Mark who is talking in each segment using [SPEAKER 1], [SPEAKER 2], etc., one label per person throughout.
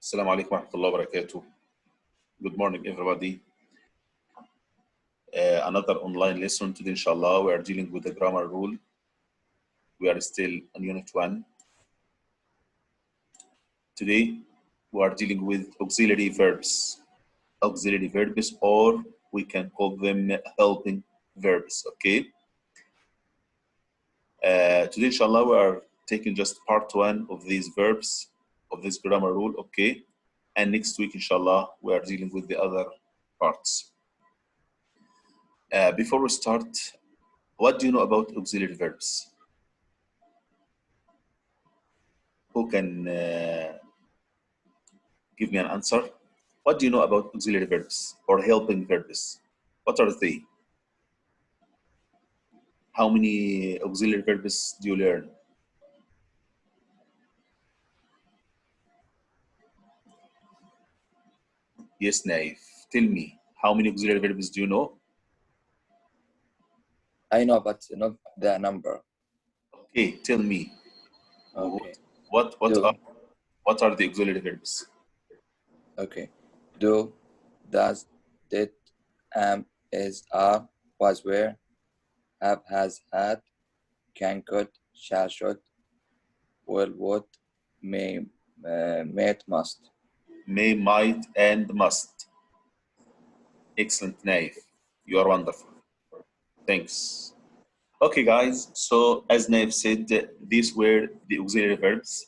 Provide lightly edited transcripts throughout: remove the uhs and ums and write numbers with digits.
[SPEAKER 1] السلام عليكم ورحمة الله وبركاته. Good morning, everybody. Another online lesson today, inshallah. We are dealing with the grammar rule. We are still on Unit 1. Today, we are dealing with auxiliary verbs. Auxiliary verbs, or we can call them helping verbs, okay? Today, inshallah, we are taking just part 1 of these verbs, of this grammar rule, okay? And next week, inshallah, we are dealing with the other parts. Before we start, what do you know about auxiliary verbs? Who can give me an answer? What do you know about auxiliary verbs or helping verbs? What are they? How many auxiliary verbs do you learn? Yes, Naif. Tell me, how many auxiliary verbs do you know?
[SPEAKER 2] I know, but not the number.
[SPEAKER 1] Okay, tell me.
[SPEAKER 2] Okay.
[SPEAKER 1] What
[SPEAKER 2] Do.
[SPEAKER 1] are the auxiliary verbs?
[SPEAKER 2] Okay. Do, does, did, am, is, are, was, were, have, has, had, can, could, shall, should, will, would, may, might, must.
[SPEAKER 1] May, might, and must. Excellent, Naif. You are wonderful. Thanks. Okay, guys. So as Naif said, these were the auxiliary verbs.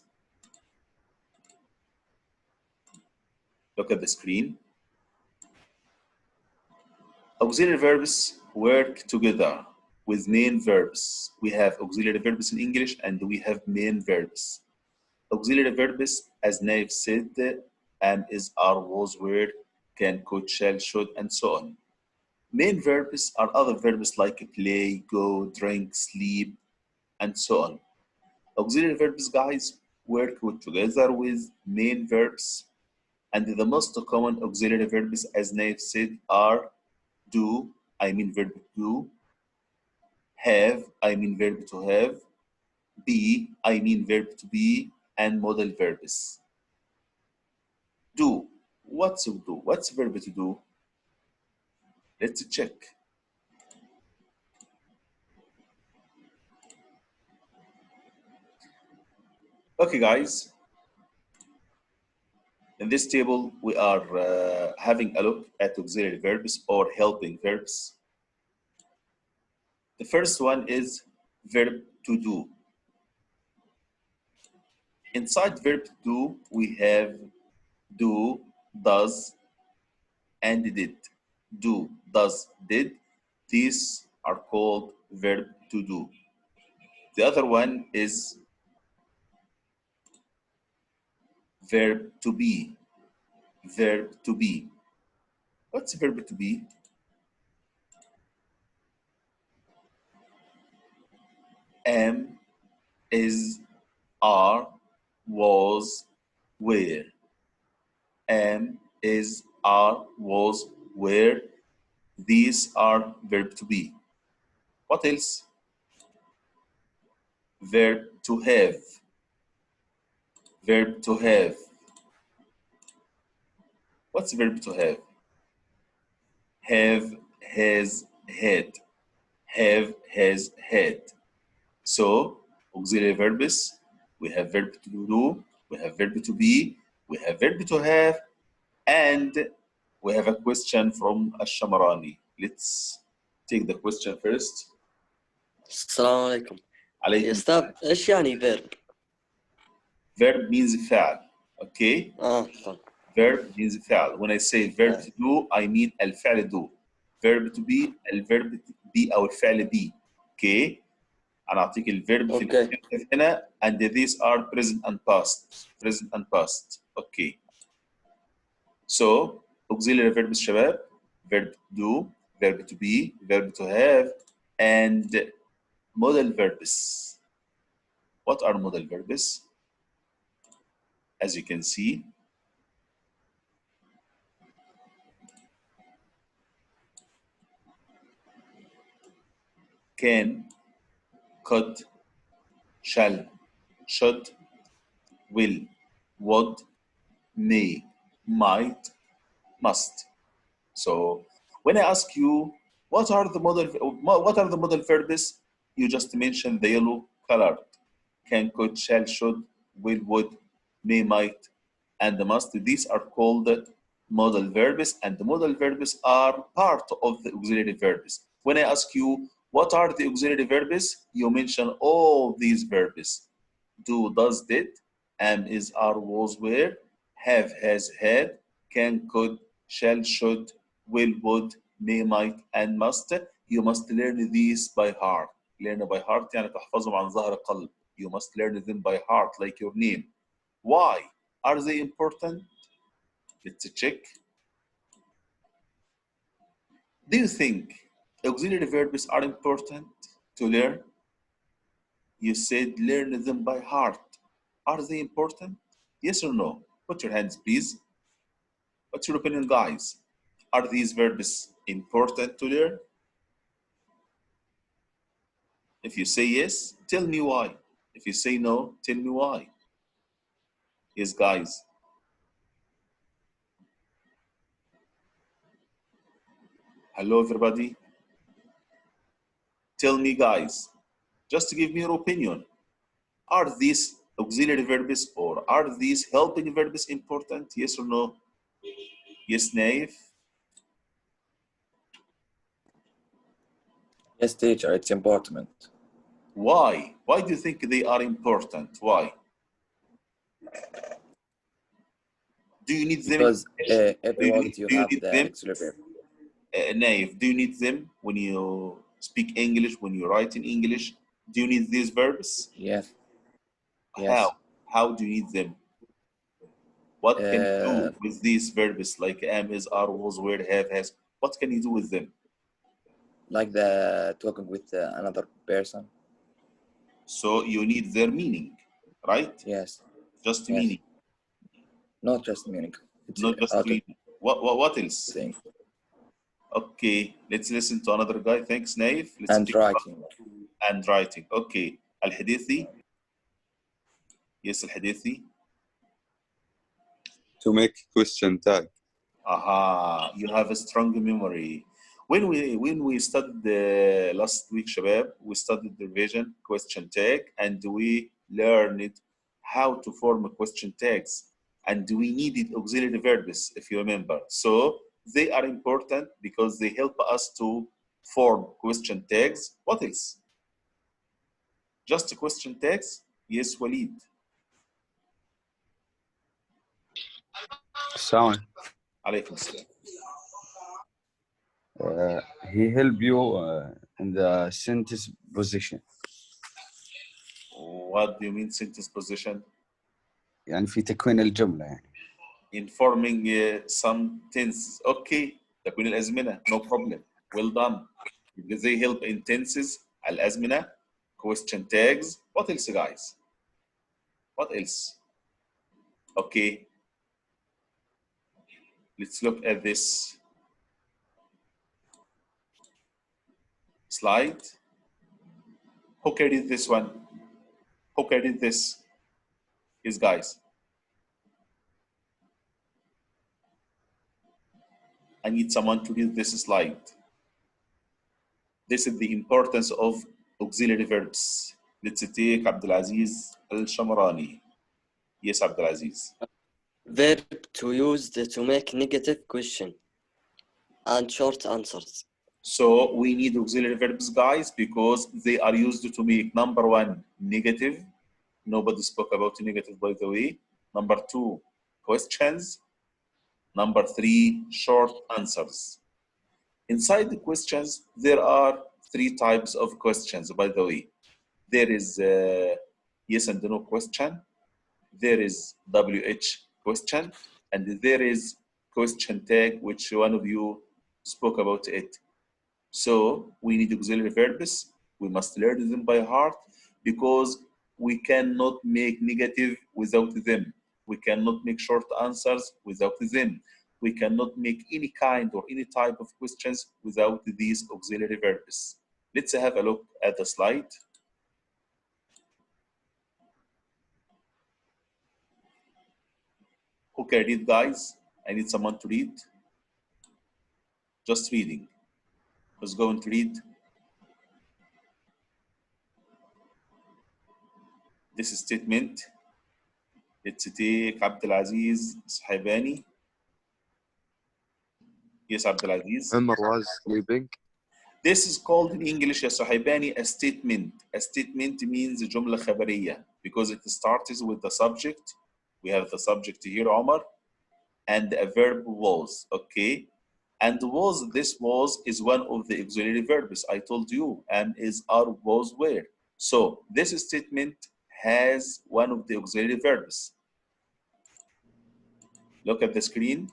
[SPEAKER 1] Look at the screen. Auxiliary verbs work together with main verbs. We have auxiliary verbs in English and we have main verbs. Auxiliary verbs, as Naif said, am, is, are, was, were, can, could, shall, should, and so on. Main verbs are other verbs like play, go, drink, sleep, and so on. Auxiliary verbs, guys, work together with main verbs. And the most common auxiliary verbs, as Naif said, are do, I mean verb do, have, I mean verb to have, be, I mean verb to be, and modal verbs. Do. What's do? What's verb to do? Let's check. Okay, guys. In this table, we are having a look at auxiliary verbs or helping verbs. The first one is verb to do. Inside verb to do, we have do, does, and did. Do, does, did. These are called verb to do. The other one is verb to be. Verb to be. What's verb to be? Am, is, are, was, were. Am, is, are, was, were. These are verb to be. What else? Verb to have. Verb to have. What's verb to have? Have, has, had. Have, has, had. So, auxiliary verbs, we have verb to do, we have verb to be, we have verb to have, and we have a question from Ash-Shamarani. Let's take the question first.
[SPEAKER 3] السلام عليكم.
[SPEAKER 1] عليكم
[SPEAKER 3] يا أستاذ إيش يعني verb؟
[SPEAKER 1] Verb means فعل. Okay?
[SPEAKER 3] فهم.
[SPEAKER 1] Verb means فعل. When I say verb to do, I mean الفعل do. Verb to be, الverb be أو الفعل be. Okay? أنا أعطيك الverb في هنا and these are present and past. Present and past. Okay. So, auxiliary verbs شباب, verb to do, verb to be, verb to have, and modal verbs. What are modal verbs? As you can see, can, could, shall, should, will, would, may, might, must. So when I ask you what are the modal verbs, you just mention the yellow colored: can, could, shall, should, will, would, may, might, and must. These are called modal verbs, and the modal verbs are part of the auxiliary verbs. When I ask you what are the auxiliary verbs, you mention all these verbs: do, does, did, am, is, are, was, were, have, has, had, can, could, shall, should, will, would, may, might, and must. You must learn these by heart. Learn by heart يعني تحفظهم عن ظهر قلب. You must learn them by heart like your name. Why are they important? Let's check. Do you think auxiliary verbs are important to learn? You said learn them by heart. Are they important? Yes or no? Put your hands, please. What's your opinion, guys? Are these verbs important to learn? If you say yes, tell me why. If you say no, tell me why. Yes, guys. Hello, everybody. Tell me, guys, just to give me your opinion. Are these auxiliary verbs or are these helping verbs important? Yes or no? Yes, Naif?
[SPEAKER 2] Yes, teacher, it's important.
[SPEAKER 1] Why? Why do you think they are important? Why? Do you need them in
[SPEAKER 2] Because
[SPEAKER 1] English?
[SPEAKER 2] every word you
[SPEAKER 1] Do you
[SPEAKER 2] have
[SPEAKER 1] need
[SPEAKER 2] the
[SPEAKER 1] them?
[SPEAKER 2] auxiliary verb.
[SPEAKER 1] Naif, do you need them when you speak English, when you write in English? Do you need these verbs?
[SPEAKER 2] Yes,
[SPEAKER 1] How?
[SPEAKER 2] yes.
[SPEAKER 1] How do you need them? What can you
[SPEAKER 2] Uh,
[SPEAKER 1] do with these verbs like am, is, are, was, were, have, has? What can you do with them?
[SPEAKER 2] like the talking with another person.
[SPEAKER 1] So you need their meaning, right?
[SPEAKER 2] Yes,
[SPEAKER 1] Just
[SPEAKER 2] yes.
[SPEAKER 1] meaning,
[SPEAKER 2] Not just meaning. It's
[SPEAKER 1] not just
[SPEAKER 2] other
[SPEAKER 1] reading. What else?
[SPEAKER 2] thing.
[SPEAKER 1] Okay, let's listen to another guy. Thanks, Naif. Let's
[SPEAKER 2] And
[SPEAKER 1] take
[SPEAKER 2] writing.
[SPEAKER 1] and writing. Okay, Al-Hadithi. Yes, Al-Hadithi.
[SPEAKER 4] To make question tag.
[SPEAKER 1] Aha, you have a strong memory. When we studied last week, Shabab, we studied the revision question tag and we learned how to form question tags. And we needed auxiliary verbs, if you remember. So they are important because they help us to form question tags. What else? Just question tags? Yes, Walid.
[SPEAKER 4] Sound.
[SPEAKER 1] Alaykum salam.
[SPEAKER 4] He help you in the sentence position.
[SPEAKER 1] What do you mean sentence position?
[SPEAKER 4] يعني في تكوين الجملة يعني.
[SPEAKER 1] In forming some tenses. Okay, تكوين الأزمنة, no problem. Well done. They help in tenses, الأزمنة, question tags. What else, guys? What else? Okay, let's look at this slide. Who carried this one? Who carried this? Yes, guys. I need someone to read this slide. This is the importance of auxiliary verbs. Let's take Abdulaziz Al-Shamrani. Yes, Abdulaziz.
[SPEAKER 3] Verb to use to make negative question and short answers.
[SPEAKER 1] So we need auxiliary verbs, guys, because they are used to make number one, negative. Nobody spoke about negative, by the way. Number two, questions. Number three, short answers. Inside the questions, there are three types of questions, by the way. There is yes and no question. There is WH question, and there is question tag, which one of you spoke about it. So we need auxiliary verbs. We must learn them by heart because we cannot make negative without them. We cannot make short answers without them. We cannot make any kind or any type of questions without these auxiliary verbs. Let's have a look at the slide. Who Who can read, guys? I need someone to read. Just reading. Who's going to read? This statement. Let's take Abdulaziz Saibani. Yes, Abdulaziz.
[SPEAKER 5] Umar was sleeping.
[SPEAKER 1] This is called in English, يا صاحباني, a statement. A statement means جملة خبرية because it starts with the subject. We have the subject here, Omar, and a verb was, okay? And was, this was is one of the auxiliary verbs I told you, and is, are, was, were. So this statement has one of the auxiliary verbs. Look at the screen.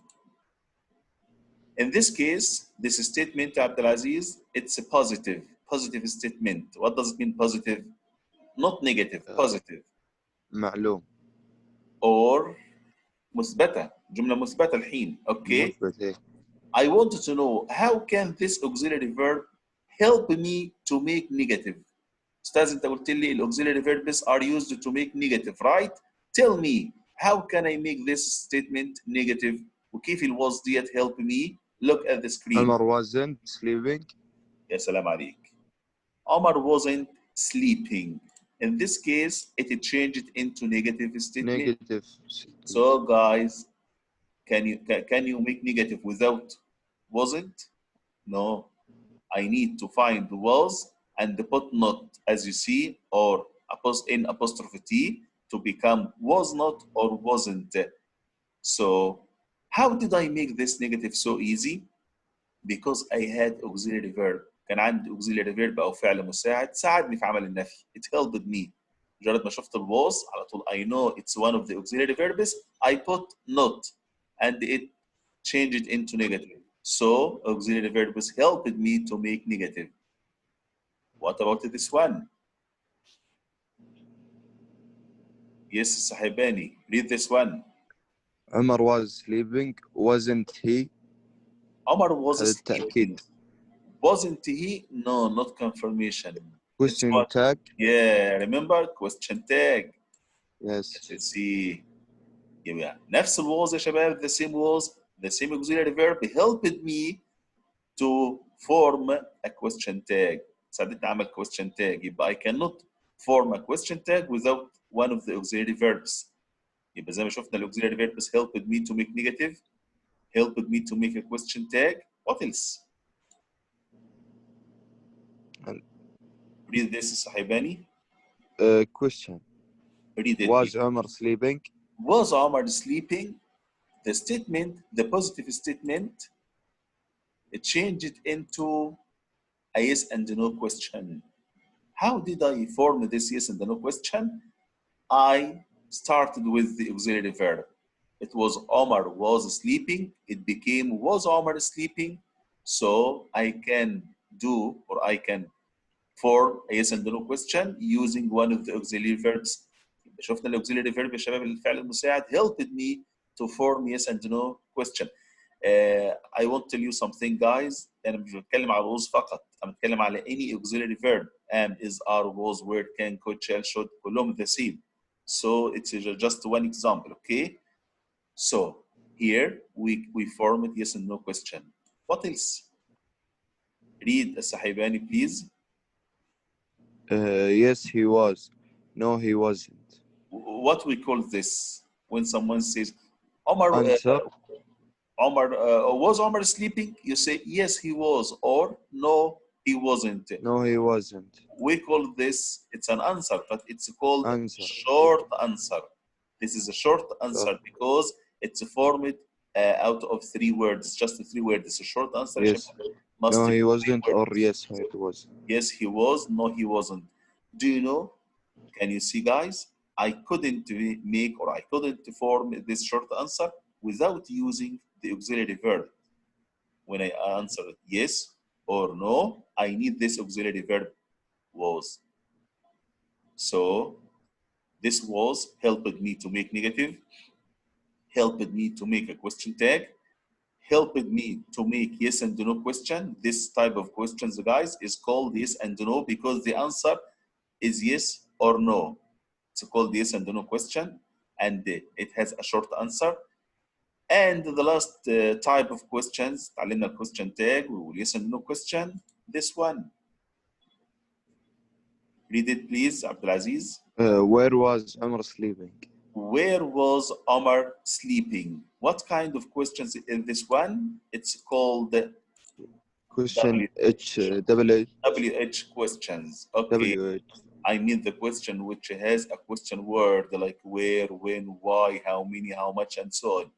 [SPEAKER 1] In this case, this statement, Abdulaziz, it's a positive statement. What does it mean, positive? Not negative, positive.
[SPEAKER 5] معلوم.
[SPEAKER 1] Or مثبتة, جملة مثبتة الحين, okay?
[SPEAKER 5] مثبت.
[SPEAKER 1] I wanted to know, how can this auxiliary verb help me to make negative? أستاذ أنت قلت لي الauxiliary verbs are used to make negative, right? Tell me, how can I make this statement negative? وكيف ال was ديت help me? Look at the screen.
[SPEAKER 5] Umar wasn't sleeping.
[SPEAKER 1] يا سلام عليك. Omar wasn't sleeping. In this case, it changed into negative statement.
[SPEAKER 5] Negative.
[SPEAKER 1] So guys, can you make negative without wasn't? No. I need to find was and put not, as you see, or in apostrophe T to become was not or wasn't. So how did I make this negative so easy? Because I had auxiliary verb. كان عندي auxiliary verb أو فعل مساعد ساعدني في عمل النفي. It helped me. مجرد ما شفت ال was على طول I know it's one of the auxiliary verbs. I put not and it changed it into negative. So auxiliary verbs helped me to make negative. What about this one? Yes, Sahibani, read this one.
[SPEAKER 5] Umar was sleeping. Wasn't he?
[SPEAKER 1] Omar was
[SPEAKER 5] هذا
[SPEAKER 1] sleeping.
[SPEAKER 5] التأكيد.
[SPEAKER 1] Wasn't he? No, not confirmation.
[SPEAKER 5] Question
[SPEAKER 1] what?
[SPEAKER 5] tag.
[SPEAKER 1] Yeah, remember question tag.
[SPEAKER 5] Yes.
[SPEAKER 1] Let's see. يبقى نفس ال was يا شباب, the same was, the same auxiliary verb helped me to form a question tag. ساعدتني أعمل question tag. يبقى I cannot form a question tag without one of the auxiliary verbs. يبقى زي ما شفنا ال auxiliary verbs helped me to make negative, helped me to make a question tag. What else? Read this, Sahibani.
[SPEAKER 5] Question.
[SPEAKER 1] Read it.
[SPEAKER 5] Was Umar sleeping?
[SPEAKER 1] Was Omar sleeping? The statement, the positive statement, it changed into a yes and no question. How did I form this yes and no question? I started with the auxiliary verb. It was Omar was sleeping. It became was Omar sleeping. So I can do, or I can form a yes and no question using one of the auxiliary verbs. شفنا الاوكسيلري فيرب يا شباب الفعل المساعد helped me to form yes and no question. I want to tell you something guys. انا مش بتكلم على was فقط، انا بتكلم على any auxiliary verb am, is, are, was, were, can, could, shall, should كلهم the same. So it's just one example, okay? So here we formed yes and no question. What else? Read Sahibani, please.
[SPEAKER 5] Yes, he was. No, he wasn't.
[SPEAKER 1] What we call this when someone says Omar
[SPEAKER 5] Answer.
[SPEAKER 1] was Omar sleeping? You say yes he was, or no he wasn't.
[SPEAKER 5] No, he wasn't.
[SPEAKER 1] We call this, it's an answer, but it's called
[SPEAKER 5] Answer.
[SPEAKER 1] short answer. This is a short answer
[SPEAKER 5] Oh.
[SPEAKER 1] because it's formed out of 3 words, just 3 words. It's a short answer.
[SPEAKER 5] Yes.
[SPEAKER 1] Must
[SPEAKER 5] No,
[SPEAKER 1] be
[SPEAKER 5] he
[SPEAKER 1] 3
[SPEAKER 5] wasn't, or
[SPEAKER 1] words.
[SPEAKER 5] yes, he was.
[SPEAKER 1] Yes, he was. No, he wasn't. Do you know? Can you see, guys? I couldn't make, or I couldn't form this short answer without using the auxiliary verb. When I answer yes or no, I need this auxiliary verb was. So this was helped me to make negative, helped me to make a question tag, helped me to make yes and no question. This type of questions, guys, is called yes and no because the answer is yes or no. It's called yes and no question, and it has a short answer. And the last type of questions, تعلمنا question tag, we will listen no question. This one. Read it please, Abdulaziz.
[SPEAKER 5] Where was Umar sleeping?
[SPEAKER 1] Where was Omar sleeping? What kind of questions is this one? It's called
[SPEAKER 5] Question H double H
[SPEAKER 1] WH questions. Okay,
[SPEAKER 5] WH.
[SPEAKER 1] I mean the question which has a question word like where, when, why, how many, how much, and so on.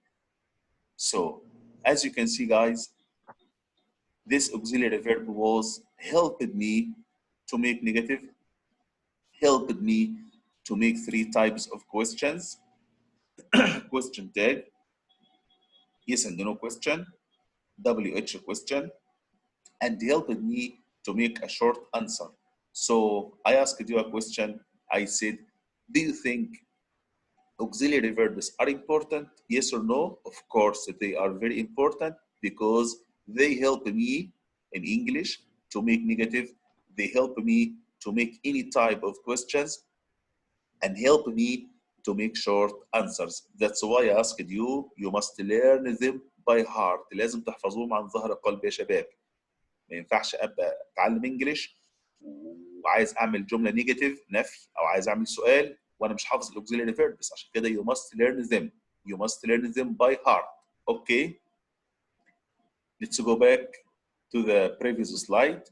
[SPEAKER 1] So, as you can see, guys, this auxiliary verb was helped me to make negative, helped me to make three types of questions. Question tag, yes and no question, WH question, and helped me to make a short answer. So I asked you a question. I said, do you think auxiliary verbs are important? Yes or no? Of course, they are very important because they help me in English to make negative. They help me to make any type of questions and help me to make short answers. That's why I asked you, you must learn them by heart. لازم تحفظوهم عن ظهر قلب يا شباب. ما ينفعش ابقى اتعلم انجليش وعايز اعمل جمله نيجاتيف نفي او عايز اعمل سؤال وانا مش حافظ الاوكسيلري فيربس. عشان كده you must learn them. You must learn them by heart. Okay. Let's go back to the previous slide.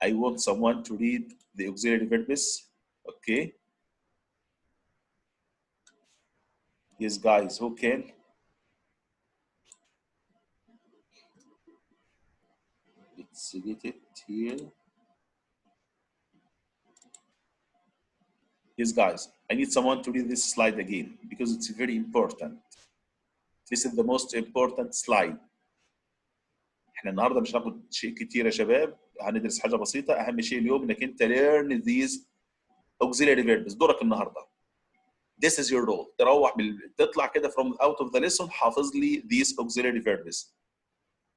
[SPEAKER 1] I want someone to read the auxiliary verbs. Okay. Yes, guys, who can? Let's get it here. Yes, guys, I need someone to read this slide again because it's very important. This is the most important slide. احنا النهارده مش هناخد شيء كتير يا شباب، هندرس حاجه بسيطه. اهم شيء اليوم انك انت learn these auxiliary verbs. دورك النهارده. This is your role. تطلع كده from out of the lesson حافظ لي these auxiliary verbs.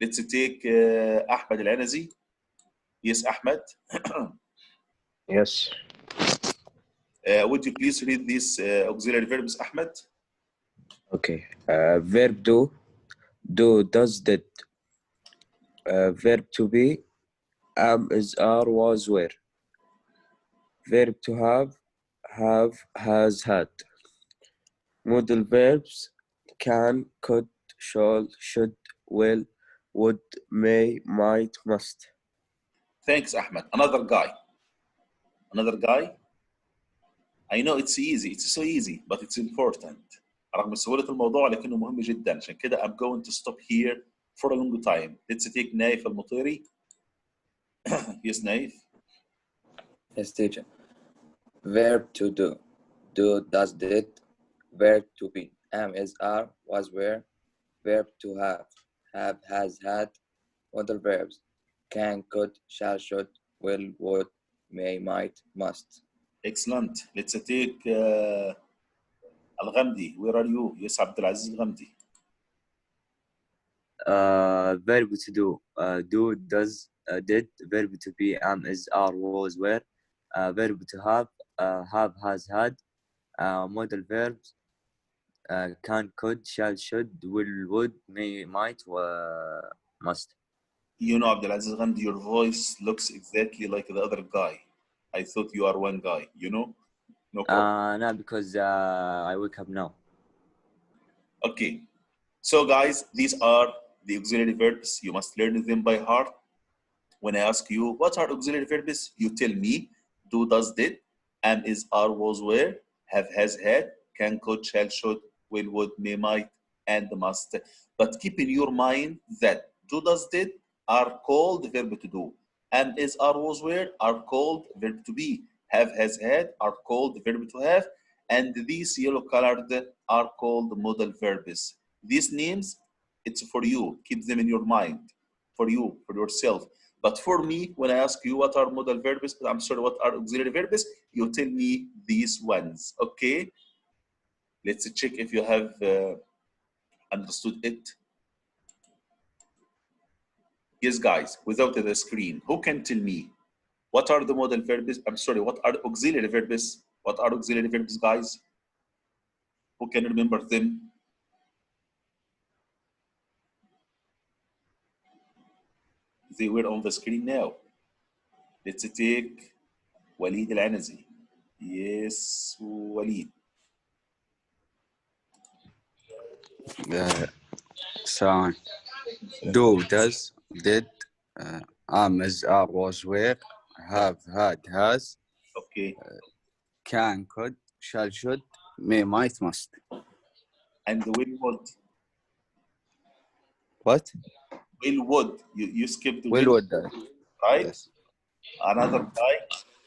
[SPEAKER 1] Let's take احمد العنزي. Yes, احمد.
[SPEAKER 6] Yes.
[SPEAKER 1] Would you please read these auxiliary verbs, Ahmed?
[SPEAKER 6] Okay. Verb do, does, did. Verb to be, am, is, are, was, were. Verb to have, has, had. Modal verbs can, could, shall, should, will, would, may, might, must.
[SPEAKER 1] Thanks, Ahmed. Another guy. Another guy. I know it's easy. It's so easy, but it's important. رغم سهولة الموضوع لكنه مهم جدا. عشان كده I'm going to stop here for a long time. Let's take نايف المطيري. Yes, نايف.
[SPEAKER 2] Yes, teacher. Verb to do. Do, does, did. Verb to be. Am, is, are, was, were. Verb to have. Have, has, had. Modal verbs. Can, could, shall, should, will, would, may, might, must.
[SPEAKER 1] Excellent. Let's take الغمدي. Where are you? Yes, عبد العزيز الغمدي.
[SPEAKER 7] Verb to do. Do, does, did. Verb to be, am, is, are, was, were. Verb to have, has, had. Modal verbs. Can, could, shall, should, will, would, may, might, must.
[SPEAKER 1] You know, Abdulaziz Ghamdi, your voice looks exactly like the other guy. I thought you are one guy, you know? No problem.
[SPEAKER 7] No, because I wake up now.
[SPEAKER 1] Okay. So, guys, these are the auxiliary verbs. You must learn them by heart. When I ask you, what are auxiliary verbs? You tell me, do, does, did, am, is, are, was, were, have, has, had, can, could, shall, should, will, would, may, might, and must. But keep in your mind that do, does, did are called verb to do. Am, is, are, was, were are called verb to be. Have, has, had are called verb to have. And these yellow colored are called modal verbs. These names, it's for you. Keep them in your mind. For you, for yourself. But for me, when I ask you what are modal verbs, I'm sorry, what are auxiliary verbs, you tell me these ones, okay? Let's check if you have understood it. Yes, guys, without the screen, who can tell me what are the modal verbs? I'm sorry, what are auxiliary verbs? What are auxiliary verbs, guys? Who can remember them? They were on the screen now. Let's take Walid Al-Anazi. Yes, Walid.
[SPEAKER 4] So, do, does, did, am, is, are, was, were, have, had, has,
[SPEAKER 1] Okay.
[SPEAKER 4] can, could, shall, should, may, might, must.
[SPEAKER 1] And will would.
[SPEAKER 4] What?
[SPEAKER 1] Will would. You skipped
[SPEAKER 4] Will,
[SPEAKER 1] will,
[SPEAKER 4] would,
[SPEAKER 1] right?
[SPEAKER 4] yes.
[SPEAKER 1] Another guy.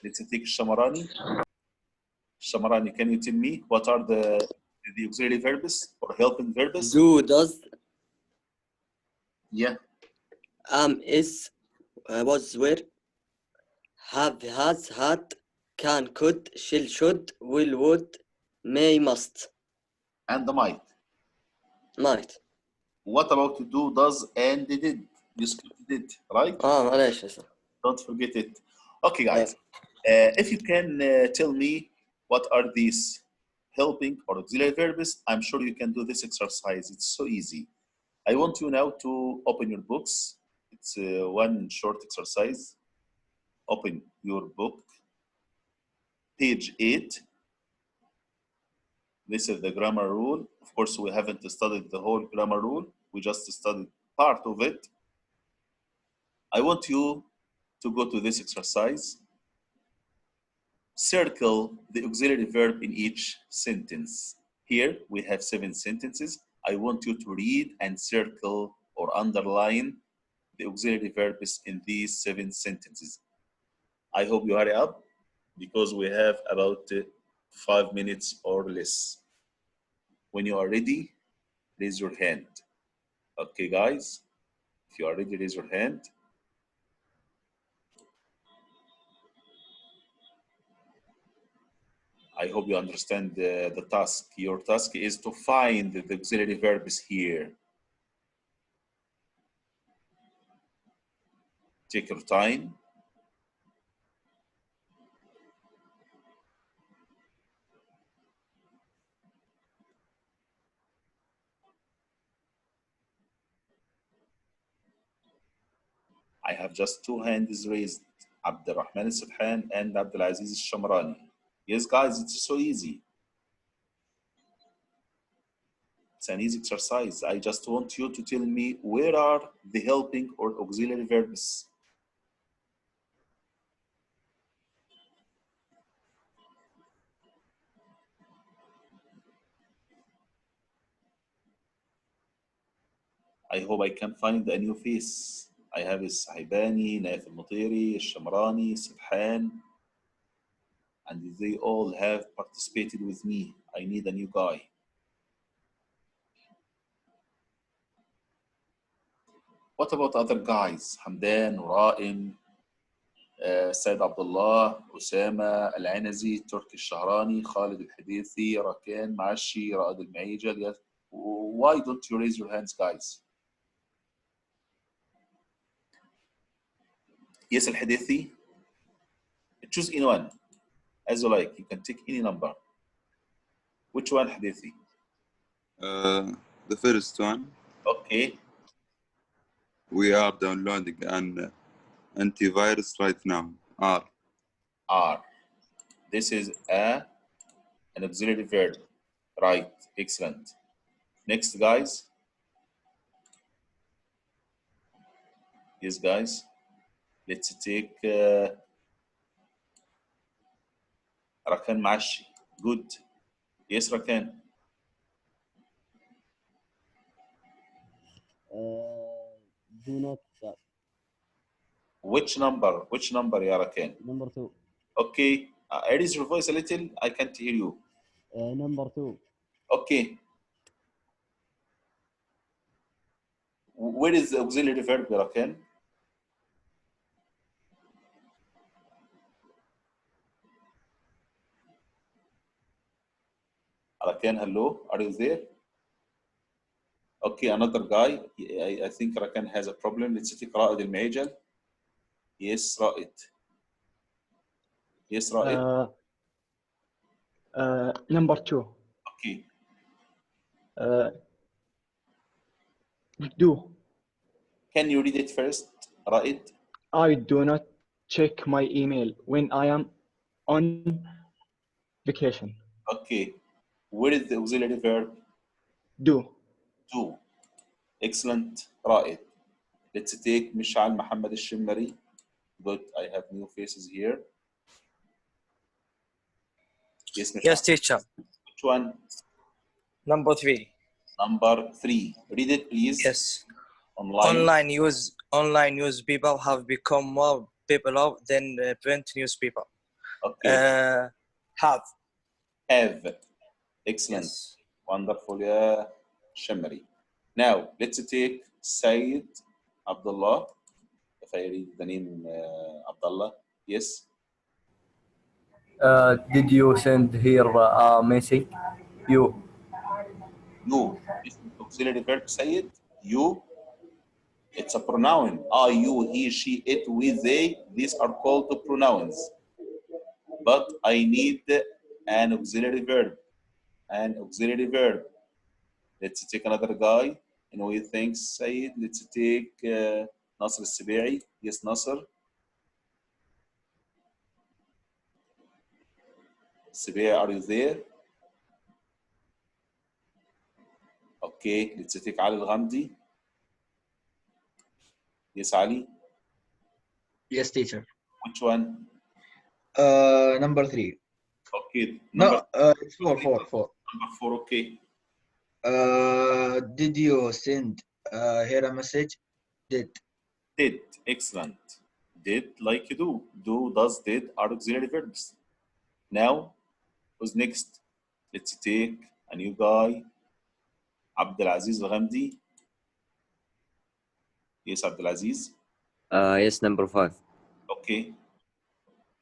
[SPEAKER 1] Let's take Shamarani. Shamarani, can you tell me what are the auxiliary verbs or helping verbs?
[SPEAKER 3] Do, does,
[SPEAKER 1] Yeah.
[SPEAKER 3] is, was, were, have, has, had, can, could, shall, should, will, would, may, must,
[SPEAKER 1] And the might.
[SPEAKER 3] might.
[SPEAKER 1] What about to do, does, and did? You skipped did, right?
[SPEAKER 3] معليش يا سيدي.
[SPEAKER 1] Don't forget it. Okay, guys. If you can tell me what are these helping or auxiliary verbs, I'm sure you can do this exercise. It's so easy. I want you now to open your books. It's one short exercise. Open your book. Page 8. This is the grammar rule. Of course, we haven't studied the whole grammar rule. We just studied part of it. I want you to go to this exercise. Circle the auxiliary verb in each sentence. Here we have 7 sentences. I want you to read and circle or underline the auxiliary verbs in these 7 sentences. I hope you hurry up because we have about 5 minutes or less. When you are ready, raise your hand. Okay, guys? If you are ready, raise your hand. I hope you understand the task. Your task is to find the auxiliary verbs here. Take your time. I have just 2 hands raised, Abdurrahman al-Subhan and Abdulaziz al-Shamrani. Yes, guys, it's so easy. It's an easy exercise. I just want you to tell me where are the helping or auxiliary verbs. I hope I can find a new face. I have Sahibani, Naif al-Mutiri, Shamrani, Subhan, and they all have participated with me. I need a new guy. What about other guys? Hamdan, Ra'im, سيد عبد الله، أسامة، العنزي، تركي الشهراني، خالد الحديثي، ركان معشي، رائد المعيجل. Why don't you raise your hands, guys? Yes, الحديثي. Choose anyone as you like. You can take any number. Which one, حديثي?
[SPEAKER 8] The first one.
[SPEAKER 1] Okay.
[SPEAKER 8] We are downloading an antivirus right now.
[SPEAKER 1] R. This is an auxiliary verb. Right. Excellent. Next, guys. Yes, guys. Let's take Rakan Mashi. Good. Yes, Rakan.
[SPEAKER 9] Do not that.
[SPEAKER 1] Which number? Which number, ya Rakan?
[SPEAKER 9] Number 2.
[SPEAKER 1] Okay. Raise your voice a little. I can't hear you.
[SPEAKER 9] Number 2.
[SPEAKER 1] Okay. Where is the auxiliary verb, ya Rakan? Rakan, hello. Are you there? Okay, another guy. I think Rakan has a problem. Let's take Ra'id al-Maijal. Yes, Ra'id. Yes, Ra'id.
[SPEAKER 10] Number 2.
[SPEAKER 1] Okay.
[SPEAKER 10] Do.
[SPEAKER 1] Can you read it first? رائد.
[SPEAKER 10] I do not check my email when I am on vacation.
[SPEAKER 1] Okay. Where is the auxiliary verb?
[SPEAKER 10] Do.
[SPEAKER 1] Do. Excellent. رائد. Let's take مشعل محمد الشمري. Good. I have new faces here. Yes,
[SPEAKER 11] Yes,
[SPEAKER 1] مشعل.
[SPEAKER 11] teacher.
[SPEAKER 1] Which one?
[SPEAKER 11] Number 3.
[SPEAKER 1] Number 3. Read it, please.
[SPEAKER 11] Yes.
[SPEAKER 1] Online.
[SPEAKER 11] Online newspaper have become more popular than print newspaper.
[SPEAKER 1] Okay.
[SPEAKER 11] Have.
[SPEAKER 1] Excellent.
[SPEAKER 11] Yes.
[SPEAKER 1] Wonderful, يا شمري. Now, let's take Said Abdullah. If I read the name Abdullah. Yes.
[SPEAKER 12] Did you send here a message? You.
[SPEAKER 1] You. This is auxiliary verb, Said. You. It's a pronoun. I, you, he, she, it, we, they. These are called pronouns. But I need an auxiliary verb. An auxiliary verb. Let's take another guy. And we think Said. Let's take Nasr al-Sibai. Yes, Nasr. Sibai, are you there? Okay, let's take Ali al-Ghamdi. Yes, Ali.
[SPEAKER 13] Yes, teacher.
[SPEAKER 1] Which one?
[SPEAKER 13] Number 3.
[SPEAKER 1] Okay,
[SPEAKER 13] No,
[SPEAKER 1] number
[SPEAKER 13] it's 4, 4, 4.
[SPEAKER 1] number 4. Okay.
[SPEAKER 13] Did you send here a message? Did.
[SPEAKER 1] Did. Excellent. Did, like you do. Do, does, did are auxiliary verbs. Now, who's next? Let's take a new guy. Abdulaziz al-Ghamdi. Yes, Abdulaziz.
[SPEAKER 7] Yes, number 5.
[SPEAKER 1] Okay.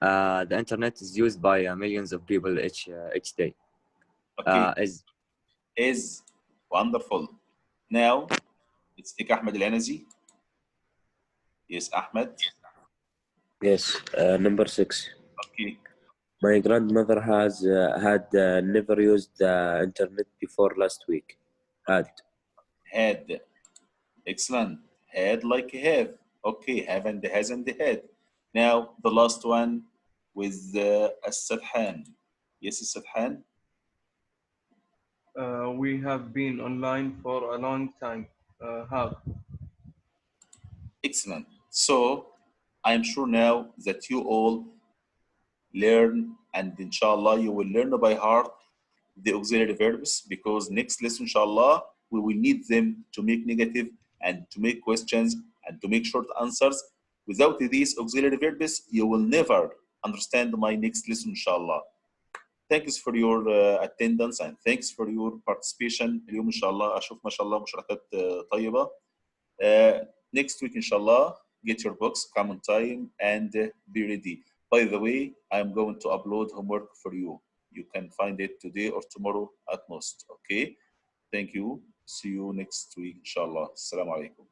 [SPEAKER 7] The internet is used by millions of people each day.
[SPEAKER 1] Okay.
[SPEAKER 7] Is
[SPEAKER 1] wonderful. Now, let's take Ahmed al-Anazi. Yes, Ahmed.
[SPEAKER 6] Yes, number 6.
[SPEAKER 1] Okay.
[SPEAKER 6] My grandmother has had never used the internet before last week. Had.
[SPEAKER 1] Excellent. Had like have. Okay, have and has and had. Now, the last one with As-Sadhan. Yes, As-Sadhan.
[SPEAKER 14] We have been online for a long time. Have.
[SPEAKER 1] Excellent. So, I'm sure now that you all learn, and inshallah, you will learn by heart the auxiliary verbs, because next lesson, inshallah, we will need them to make negative and to make questions and to make short answers. Without these auxiliary verbs, you will never understand my next lesson, inshallah. Thanks for your attendance and thanks for your participation. اليوم إن شاء الله أشوف ما شاء الله مشاركات طيبة. Next week, inshallah, get your books, come on time, and be ready. By the way, I'm going to upload homework for you. You can find it today or tomorrow at most. Okay? Thank you. See you next week, inshallah. Assalamu alaikum.